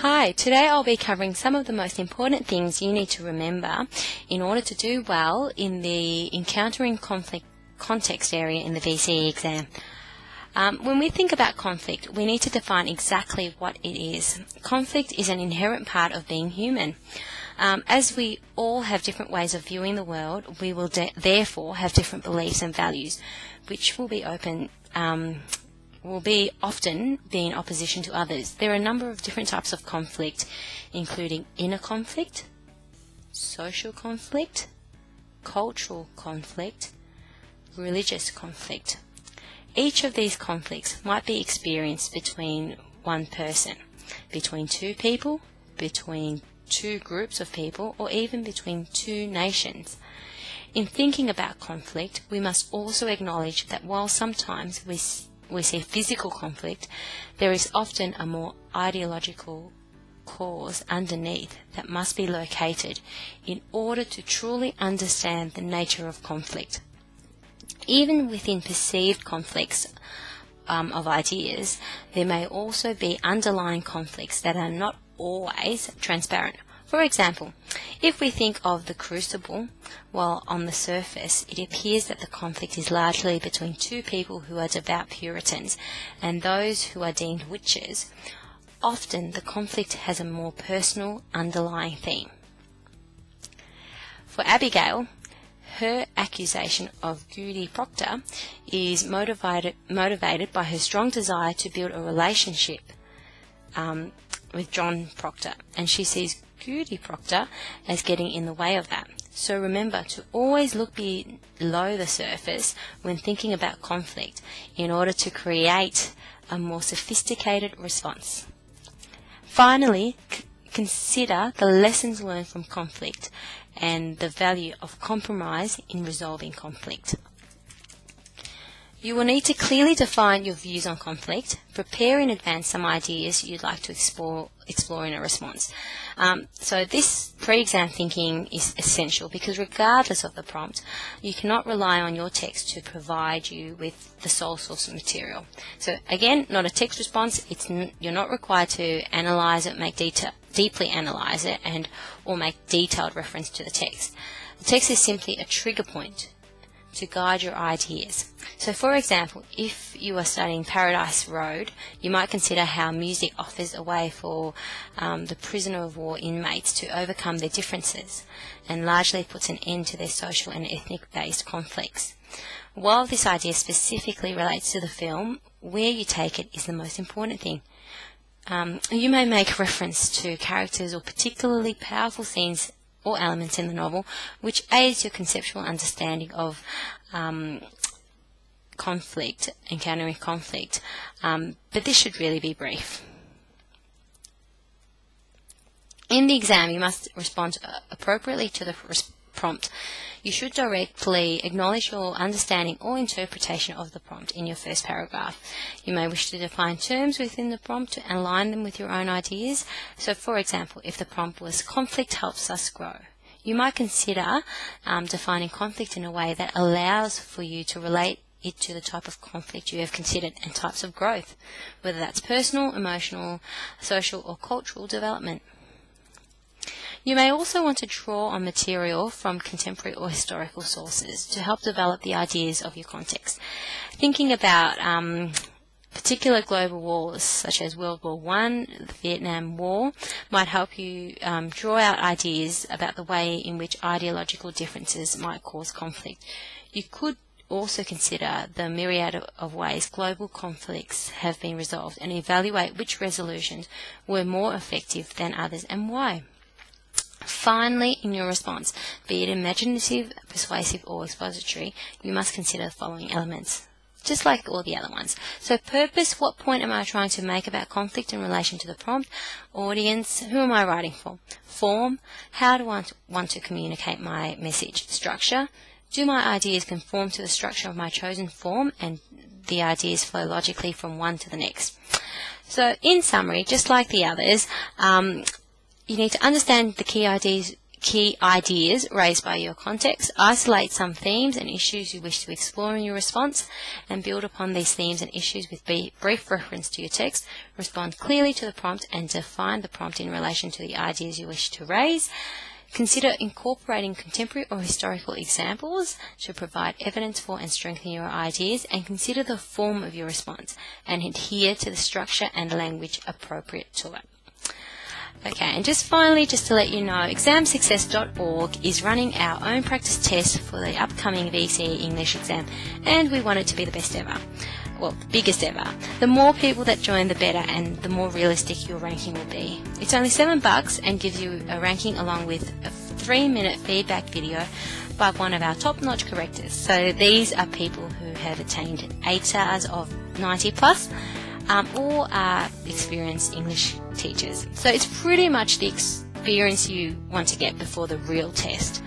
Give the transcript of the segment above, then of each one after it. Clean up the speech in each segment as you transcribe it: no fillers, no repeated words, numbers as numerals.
Hi, today I'll be covering some of the most important things you need to remember in order to do well in the Encountering Conflict context area in the VCE exam. When we think about conflict, we need to define exactly what it is. Conflict is an inherent part of being human. As we all have different ways of viewing the world, we will therefore have different beliefs and values, which will be often be in opposition to others. There are a number of different types of conflict, including inner conflict, social conflict, cultural conflict, religious conflict. Each of these conflicts might be experienced between one person, between two people, between two groups of people, or even between two nations. In thinking about conflict, we must also acknowledge that while sometimes we see physical conflict, there is often a more ideological cause underneath that must be located in order to truly understand the nature of conflict. Even within perceived conflicts of ideas, there may also be underlying conflicts that are not always transparent. For example, if we think of the crucible, while on the surface it appears that the conflict is largely between two people who are devout Puritans and those who are deemed witches, often the conflict has a more personal underlying theme. For Abigail, her accusation of Goody Proctor is motivated by her strong desire to build a relationship with John Proctor, and she sees Goody Proctor as getting in the way of that. So remember to always look below the surface when thinking about conflict in order to create a more sophisticated response. Finally, consider the lessons learned from conflict and the value of compromise in resolving conflict. You will need to clearly define your views on conflict, prepare in advance some ideas you'd like to explore in a response. So this pre-exam thinking is essential because regardless of the prompt, you cannot rely on your text to provide you with the sole source of material. So again, not a text response. You're not required to analyze it, deeply analyze it, or make detailed reference to the text. The text is simply a trigger point to guide your ideas. So for example, if you are studying Paradise Road, you might consider how music offers a way for the prisoner of war inmates to overcome their differences and largely puts an end to their social and ethnic-based conflicts. While this idea specifically relates to the film, where you take it is the most important thing. You may make reference to characters or particularly powerful scenes or elements in the novel, which aids your conceptual understanding of conflict, encountering conflict, but this should really be brief. In the exam, you must respond appropriately to the prompt. You should directly acknowledge your understanding or interpretation of the prompt in your first paragraph. You may wish to define terms within the prompt to align them with your own ideas. So for example, if the prompt was conflict helps us grow, you might consider defining conflict in a way that allows for you to relate it to the type of conflict you have considered and types of growth, whether that's personal, emotional, social or cultural development. You may also want to draw on material from contemporary or historical sources to help develop the ideas of your context. Thinking about particular global wars such as World War I, the Vietnam War, might help you draw out ideas about the way in which ideological differences might cause conflict. You could also consider the myriad of ways global conflicts have been resolved and evaluate which resolutions were more effective than others and why. Finally, in your response, be it imaginative, persuasive or expository, you must consider the following elements, just like all the other ones. So purpose, what point am I trying to make about conflict in relation to the prompt? Audience, who am I writing for? Form, how do I want to communicate my message? Structure, do my ideas conform to the structure of my chosen form and the ideas flow logically from one to the next? So in summary, just like the others, you need to understand the key ideas key ideas raised by your context, isolate some themes and issues you wish to explore in your response, and build upon these themes and issues with brief reference to your text. Respond clearly to the prompt and define the prompt in relation to the ideas you wish to raise. Consider incorporating contemporary or historical examples to provide evidence for and strengthen your ideas, and consider the form of your response and adhere to the structure and language appropriate to it. Okay, and just finally, just to let you know, ExamSuccess.org is running our own practice test for the upcoming VCE English exam, and we want it to be the best ever. Well, the biggest ever. The more people that join, the better, and the more realistic your ranking will be. It's only $7 and gives you a ranking along with a 3-minute feedback video by one of our top-notch correctors. So these are people who have attained ATARs of 90 plus, or are experienced English teachers. So it's pretty much the experience you want to get before the real test.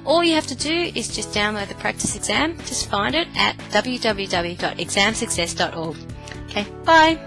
All you have to do is just download the practice exam. Just find it at www.examsuccess.org. Okay, bye.